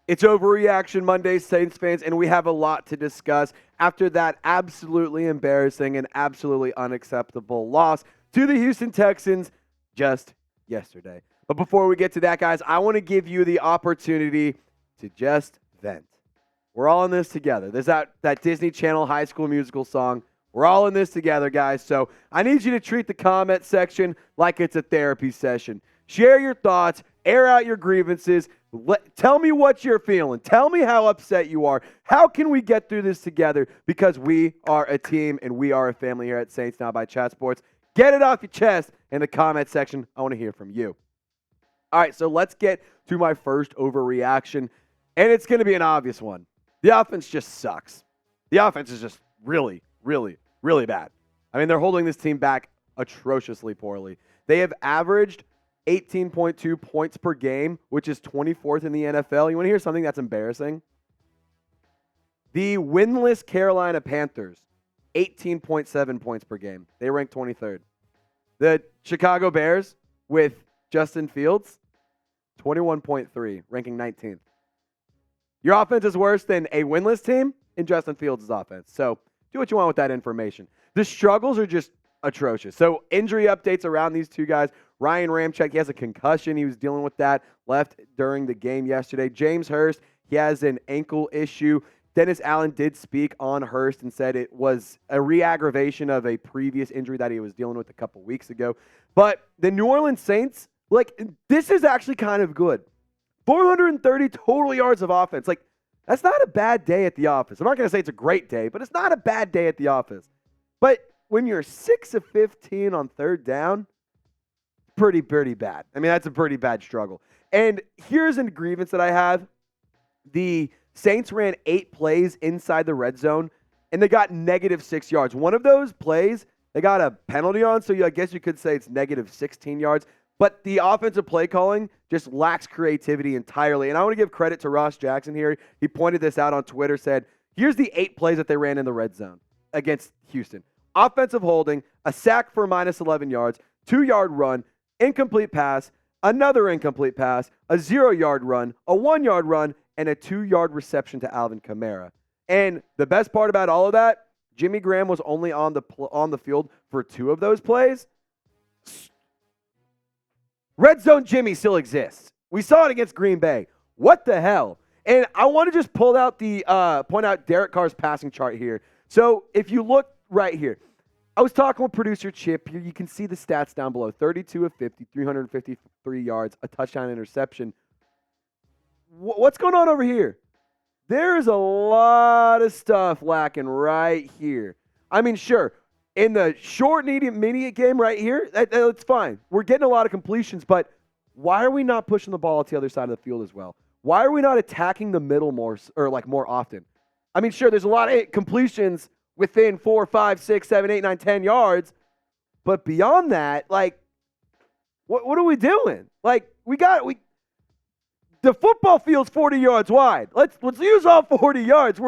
It's Overreaction Monday, Saints fans, and we have a lot to discuss after that absolutely embarrassing and absolutely unacceptable loss to the Houston Texans just yesterday. But before we get to that, guys, I want to give you the opportunity to just vent. We're all in this together. There's that Disney Channel High School Musical song. We're all in this together, guys. So I need you to treat the comment section like it's a therapy session. Share your thoughts, air out your grievances. Tell me what you're feeling. Tell me how upset you are. How can we get through this together? Because we are a team and we are a family here at Saints Now by Chat Sports. Get it off your chest in the comment section. I want to hear from you. All right, so let's get to my first overreaction, and it's going to be an obvious one. The offense just sucks. The offense is just really, really, really bad. I mean, they're holding this team back atrociously poorly. They have averaged 18.2 points per game, which is 24th in the NFL. You want to hear something that's embarrassing? The winless Carolina Panthers, 18.7 points per game. They rank 23rd. The Chicago Bears with Justin Fields, 21.3, ranking 19th. Your offense is worse than a winless team in Justin Fields' offense. So do what you want with that information. The struggles are just atrocious. So injury updates around these two guys. Ryan Ramczyk, he has a concussion. He was dealing with that, left during the game yesterday. James Hurst, he has an ankle issue. Dennis Allen did speak on Hurst and said it was a re-aggravation of a previous injury that he was dealing with a couple weeks ago. But the New Orleans Saints, this is actually kind of good. 430 total yards of offense. That's not a bad day at the office. I'm not going to say it's a great day, but it's not a bad day at the office. But when you're 6 of 15 on third down, pretty bad. I mean, that's a pretty bad struggle. And here's a grievance that I have. The Saints ran 8 plays inside the red zone, and they got -6 yards. One of those plays, they got a penalty on, so I guess you could say it's -16 yards. But the offensive play calling just lacks creativity entirely. And I want to give credit to Ross Jackson here. He pointed this out on Twitter, said, here's the 8 plays that they ran in the red zone against Houston. Offensive holding, a sack for -11 yards, 2-yard run, incomplete pass, another incomplete pass, a 0-yard run, a 1-yard run, and a 2-yard reception to Alvin Kamara. And the best part about all of that, Jimmy Graham was only on the field for 2 of those plays. Red Zone Jimmy still exists. We saw it against Green Bay. What the hell? And I want to just point out Derek Carr's passing chart here. So if you look right here, I was talking with producer Chip here. You can see the stats down below. 32 of 50, 353 yards, a touchdown interception. What's going on over here? There's a lot of stuff lacking right here. I mean, sure, in the short and intermediate game right here, that's fine. We're getting a lot of completions, but why are we not pushing the ball to the other side of the field as well? Why are we not attacking the middle more often? I mean, sure, there's a lot of completions within 4, 5, 6, 7, 8, 9, 10 yards, but beyond that, what are we doing? The football field's 40 yards wide. Let's use all 40 yards.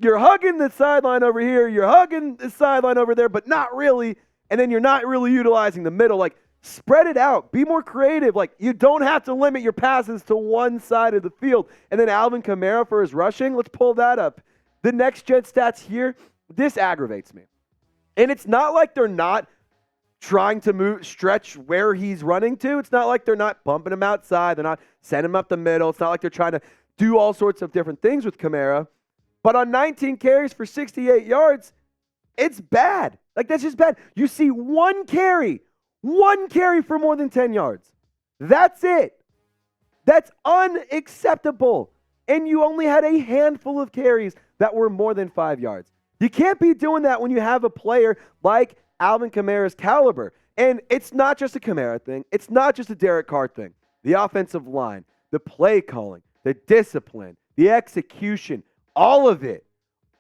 You're hugging the sideline over here. You're hugging the sideline over there, but not really. And then you're not really utilizing the middle. Spread it out. Be more creative. You don't have to limit your passes to one side of the field. And then Alvin Kamara for his rushing. Let's pull that up. The next gen stats here, this aggravates me. And it's not like they're not trying to stretch where he's running to. It's not like they're not bumping him outside. They're not sending him up the middle. It's not like they're trying to do all sorts of different things with Kamara. But on 19 carries for 68 yards, it's bad. That's just bad. You see one carry for more than 10 yards. That's it. That's unacceptable. And you only had a handful of carries that were more than 5 yards. You can't be doing that when you have a player like Alvin Kamara's caliber. And it's not just a Kamara thing. It's not just a Derek Carr thing. The offensive line, the play calling, the discipline, the execution, all of it,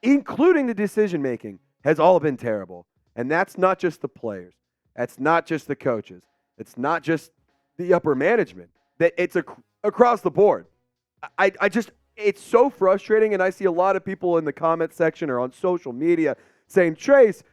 including the decision-making, has all been terrible. And that's not just the players. That's not just the coaches. It's not just the upper management. It's across the board. It's so frustrating, and I see a lot of people in the comment section or on social media saying, Trace,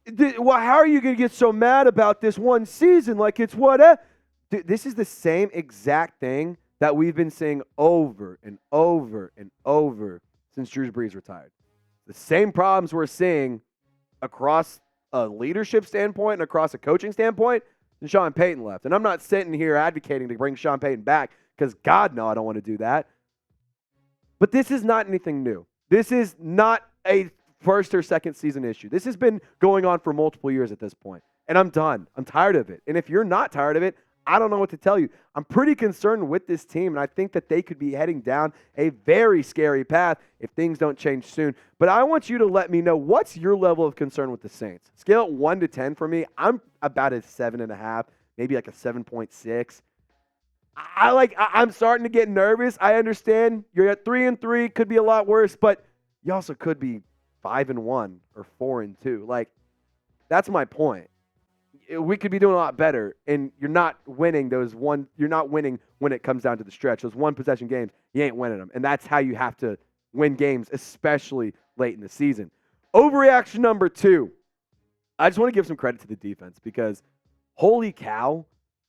how are you going to get so mad about this one season? It's what? Dude, this is the same exact thing that we've been seeing over and over and over since Drew Brees retired. The same problems we're seeing across a leadership standpoint and across a coaching standpoint since Sean Payton left. And I'm not sitting here advocating to bring Sean Payton back because God, no, I don't want to do that. But this is not anything new. This is not a first or second season issue. This has been going on for multiple years at this point. And I'm done. I'm tired of it. And if you're not tired of it, I don't know what to tell you. I'm pretty concerned with this team, and I think that they could be heading down a very scary path if things don't change soon. But I want you to let me know, what's your level of concern with the Saints? Scale it 1 to 10 for me. I'm about a 7.5, maybe like a 7.6. I'm starting to get nervous. I understand you're at 3-3, could be a lot worse, but you also could be 5-1 or 4-2. Like, that's my point. We could be doing a lot better, and you're not winning you're not winning when it comes down to the stretch. Those one possession games, you ain't winning them. And that's how you have to win games, especially late in the season. Overreaction number 2. I just want to give some credit to the defense because holy cow,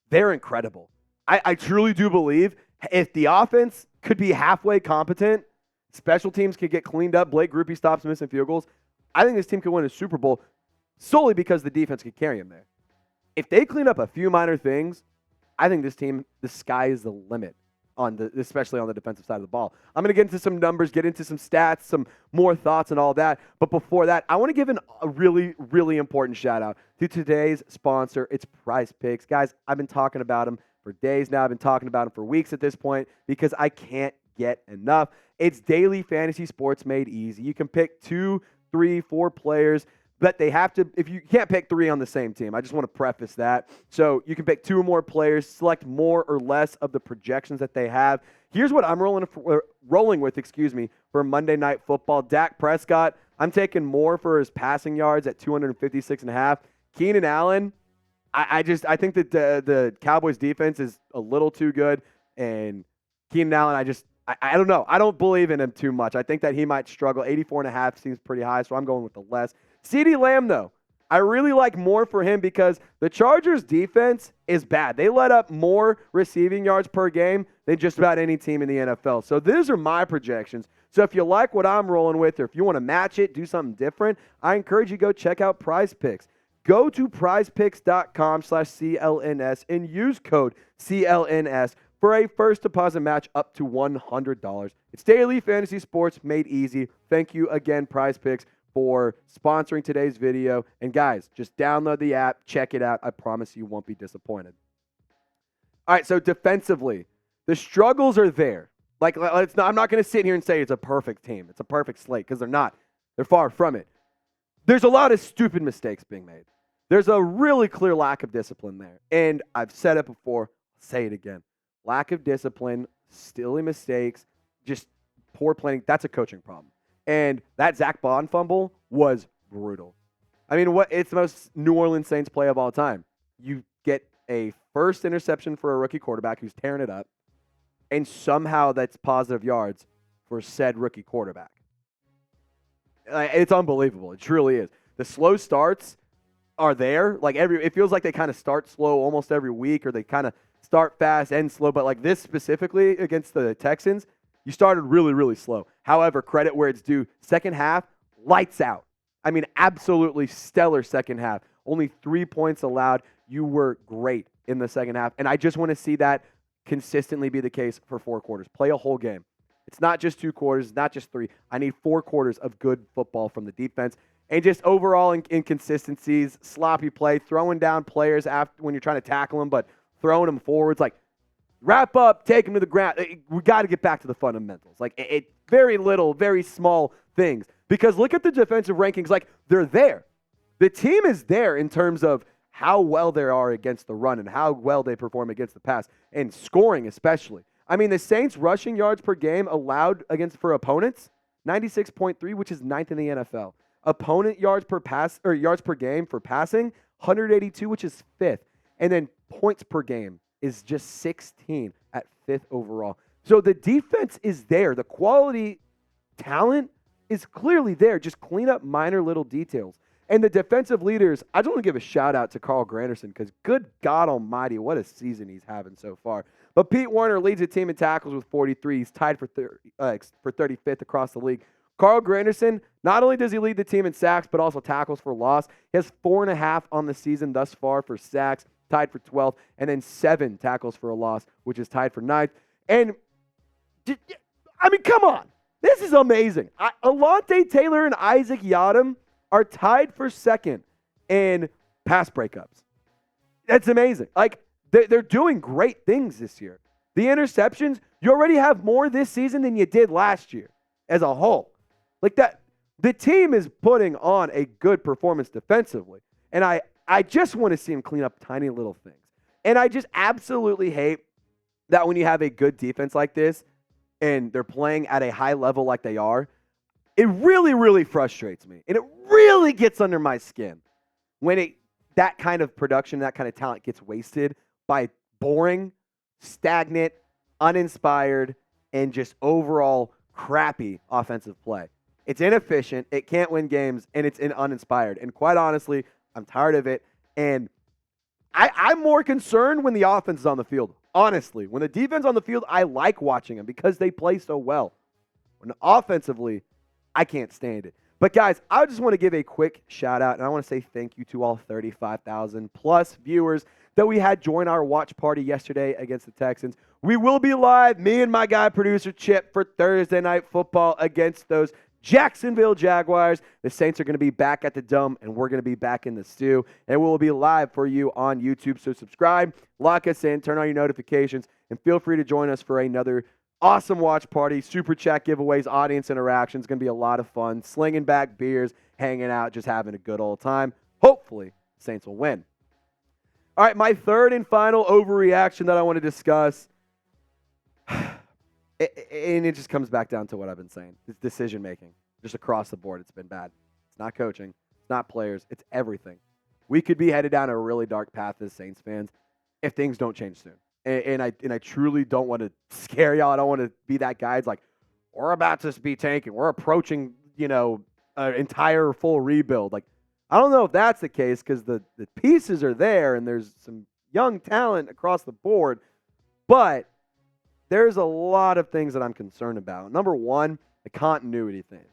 they're incredible. I truly do believe if the offense could be halfway competent, special teams could get cleaned up, Blake Grupe stops missing field goals, I think this team could win a Super Bowl solely because the defense could carry them there. If they clean up a few minor things, I think this team, the sky is the limit, especially on the defensive side of the ball. I'm going to get into some numbers, get into some stats, some more thoughts and all that. But before that, I want to give a really, really important shout out to today's sponsor. It's Prize Picks. Guys, I've been talking about them for days now. I've been talking about them for weeks at this point because I can't get enough. It's daily fantasy sports made easy. You can pick 2, 3, 4 players. But they have to, if you can't pick 3 on the same team, I just want to preface that. So you can pick 2 or more players, select more or less of the projections that they have. Here's what I'm rolling with, for Monday Night Football. Dak Prescott, I'm taking more for his passing yards at 256.5. Keenan Allen, I think that the Cowboys defense is a little too good. And Keenan Allen, I don't know. I don't believe in him too much. I think that he might struggle. 84.5 seems pretty high, so I'm going with the less. CeeDee Lamb, though, I really like more for him because the Chargers' defense is bad. They let up more receiving yards per game than just about any team in the NFL. So these are my projections. So if you like what I'm rolling with or if you want to match it, do something different, I encourage you to go check out Prize Picks. Go to prizepicks.com/CLNS and use code CLNS for a first deposit match up to $100. It's daily fantasy sports made easy. Thank you again, Prize Picks, for sponsoring today's video. And guys, just download the app, check it out. I promise you won't be disappointed. All right, so defensively, the struggles are there. I'm not going to sit here and say it's a perfect team. It's a perfect slate because they're not. They're far from it. There's a lot of stupid mistakes being made. There's a really clear lack of discipline there. And I've said it before, I'll say it again. Lack of discipline, silly mistakes, just poor planning. That's a coaching problem. And that Zack Baun fumble was brutal. I mean, it's the most New Orleans Saints play of all time. You get a first interception for a rookie quarterback who's tearing it up, and somehow that's positive yards for said rookie quarterback. It's unbelievable. It truly is. The slow starts are there. It feels like they kind of start slow almost every week, or they kind of start fast, end slow. But like this specifically against the Texans, you started really, really slow. However, credit where it's due. Second half, lights out. I mean, absolutely stellar second half. Only 3 points allowed. You were great in the second half. And I just want to see that consistently be the case for 4 quarters. Play a whole game. It's not just 2 quarters. It's not just 3. I need 4 quarters of good football from the defense. And just overall inconsistencies, sloppy play, throwing down players after when you're trying to tackle them, but throwing them forwards. Wrap up, take them to the ground. We got to get back to the fundamentals. Very little, very small things. Because look at the defensive rankings. They're there. The team is there in terms of how well they are against the run and how well they perform against the pass and scoring especially. I mean, the Saints rushing yards per game allowed for opponents, 96.3, which is 9th in the NFL. Opponent yards per game for passing, 182, which is 5th. And then points per game is just 16 at 5th overall. So the defense is there. The quality talent is clearly there. Just clean up minor little details. And the defensive leaders, I just want to give a shout out to Carl Granderson because good God almighty, what a season he's having so far. But Pete Werner leads the team in tackles with 43. He's tied for 35th across the league. Carl Granderson, not only does he lead the team in sacks, but also tackles for loss. He has 4.5 on the season thus far for sacks, tied for 12th, and then 7 tackles for a loss, which is tied for 9th. And, I mean, come on. This is amazing. Alontae Taylor and Isaac Yiadom are tied for 2nd in pass breakups. That's amazing. Like, they're doing great things this year. The interceptions, you already have more this season than you did last year as a whole. Like that, the team is putting on a good performance defensively. And I just want to see him clean up tiny little things. And I just absolutely hate that when you have a good defense like this and they're playing at a high level like they are, it really, really frustrates me. And it really gets under my skin when that kind of production, that kind of talent gets wasted by boring, stagnant, uninspired, and just overall crappy offensive play. It's inefficient, it can't win games, and it's uninspired. And quite honestly, I'm tired of it. And I'm more concerned when the offense is on the field. Honestly, when the defense is on the field, I like watching them because they play so well. When offensively, I can't stand it. But guys, I just want to give a quick shout out, and I want to say thank you to all 35,000 plus viewers that we had join our watch party yesterday against the Texans. We will be live, me and my guy, producer Chip, for Thursday Night Football against those Jacksonville Jaguars. The Saints are going to be back at the Dome, and we're going to be back in the stew. And we'll be live for you on YouTube. So subscribe, lock us in, turn on your notifications, and feel free to join us for another awesome watch party, super chat giveaways, audience interactions. It's going to be a lot of fun. Slinging back beers, hanging out, just having a good old time. Hopefully, Saints will win. All right, my third and final overreaction that I want to discuss, and it just comes back down to what I've been saying. It's decision-making. Just across the board, it's been bad. It's not coaching. It's not players. It's everything. We could be headed down a really dark path as Saints fans if things don't change soon. And I truly don't want to scare y'all. I don't want to be that guy. It's like, we're about to be tanking. We're approaching, an entire full rebuild. Like, I don't know if that's the case because the pieces are there and there's some young talent across the board. But there's a lot of things that I'm concerned about. Number one, the continuity thing.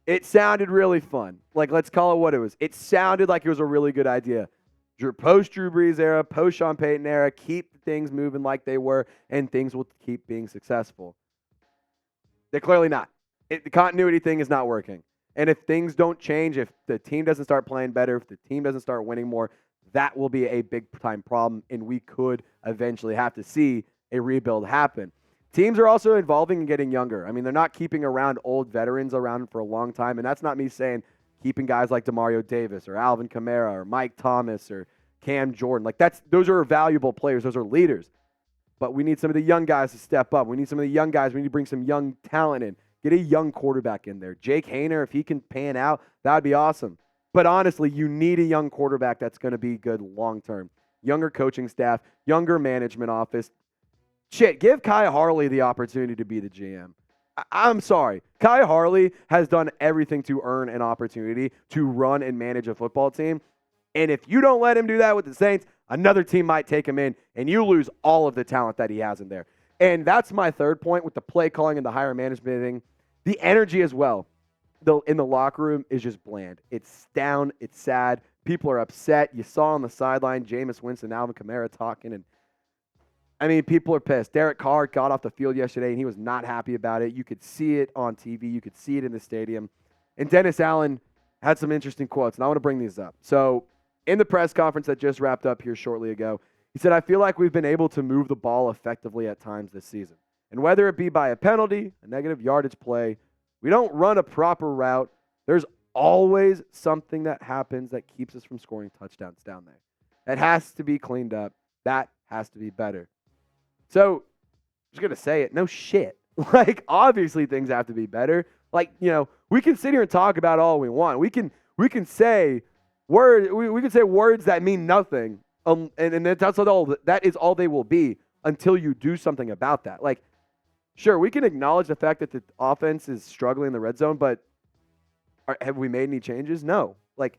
It sounded really fun. Like, let's call it what it was. It sounded like it was a really good idea. Post-Drew Brees era, post-Sean Payton era, keep things moving like they were, and things will keep being successful. They're clearly not. The continuity thing is not working. And if things don't change, if the team doesn't start playing better, if the team doesn't start winning more, that will be a big-time problem, and we could eventually have to see a rebuild happen. Teams are also evolving and getting younger. I mean, they're not keeping around old veterans around for a long time, and that's not me saying keeping guys like Demario Davis or Alvin Kamara or Mike Thomas or Cam Jordan. Like, those are valuable players. Those are leaders. But we need some of the young guys to step up. We need some of the young guys. We need to bring some young talent in. Get a young quarterback in there. Jake Hayner, if he can pan out, that would be awesome. But honestly, you need a young quarterback that's going to be good long-term. Younger coaching staff, younger management office. Shit, give Kai Harley the opportunity to be the GM. I'm sorry. Kai Harley has done everything to earn an opportunity to run and manage a football team. And if you don't let him do that with the Saints, another team might take him in, and you lose all of the talent that he has in there. And that's my third point with the play calling and the higher management thing. The energy as well in the locker room is just bland. It's down. It's sad. People are upset. You saw on the sideline Jameis Winston, Alvin Kamara talking, and people are pissed. Derek Carr got off the field yesterday, and he was not happy about it. You could see it on TV. You could see it in the stadium. And Dennis Allen had some interesting quotes, and I want to bring these up. So in the press conference that just wrapped up here shortly ago, he said, "I feel like we've been able to move the ball effectively at times this season. And whether it be by a penalty, a negative yardage play, we don't run a proper route, there's always something that happens that keeps us from scoring touchdowns down there. That has to be cleaned up. That has to be better." So, I'm just going to say it. No shit. Like, obviously things have to be better. Like, we can sit here and talk about all we want. We can say we can say words that mean nothing. And that is all they will be until you do something about that. Like, sure, we can acknowledge the fact that the offense is struggling in the red zone, but have we made any changes? No. like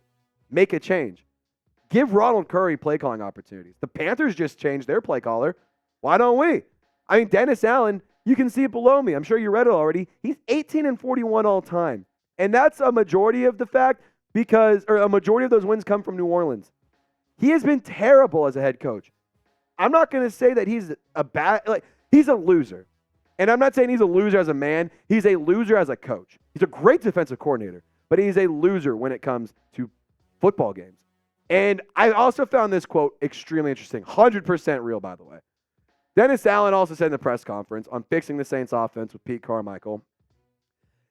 make a change. Give Ronald Curry play calling opportunities. The Panthers just changed their play caller. Why don't we? I mean, Dennis Allen, you can see it below me. I'm sure you read it already. He's 18-41 all time. And that's a majority of the fact or a majority of those wins come from New Orleans. He has been terrible as a head coach. I'm not going to say that he's he's a loser. And I'm not saying he's a loser as a man. He's a loser as a coach. He's a great defensive coordinator, but he's a loser when it comes to football games. And I also found this quote extremely interesting. 100% real, by the way. Dennis Allen also said in the press conference on fixing the Saints offense with Pete Carmichael,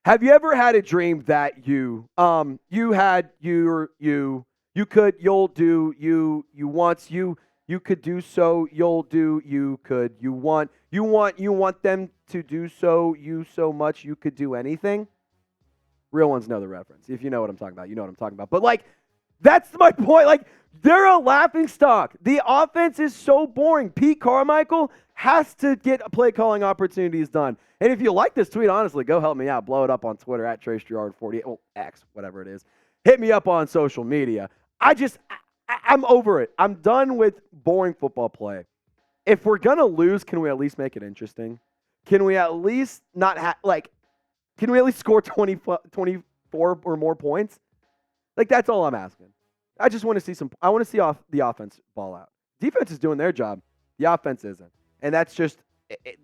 have you ever had a dream that you could do so, you'll do, you could, you want them to do so, you so much, you could do anything? Real ones know the reference. If you know what I'm talking about, you know what I'm talking about. But like, that's my point. Like, they're a laughing stock. The offense is so boring. Pete Carmichael has to get play calling opportunities done. And if you like this tweet, honestly, go help me out. Blow it up on Twitter at TraceGirard48. Well, X, whatever it is. Hit me up on social media. I'm over it. I'm done with boring football play. If we're going to lose, can we at least make it interesting? Can we at least can we at least score 24 or more points? Like, that's all I'm asking. I just want to see I want to see the offense ball out. Defense is doing their job. The offense isn't. And that's just,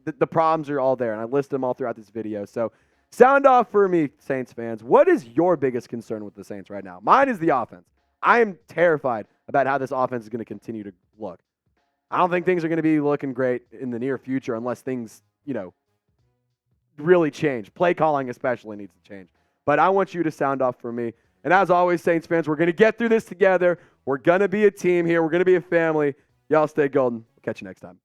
the problems are all there. And I list them all throughout this video. So, sound off for me, Saints fans. What is your biggest concern with the Saints right now? Mine is the offense. I am terrified about how this offense is going to continue to look. I don't think things are going to be looking great in the near future unless things, really change. Play calling especially needs to change. But I want you to sound off for me. And as always, Saints fans, we're going to get through this together. We're going to be a team here. We're going to be a family. Y'all stay golden. We'll catch you next time.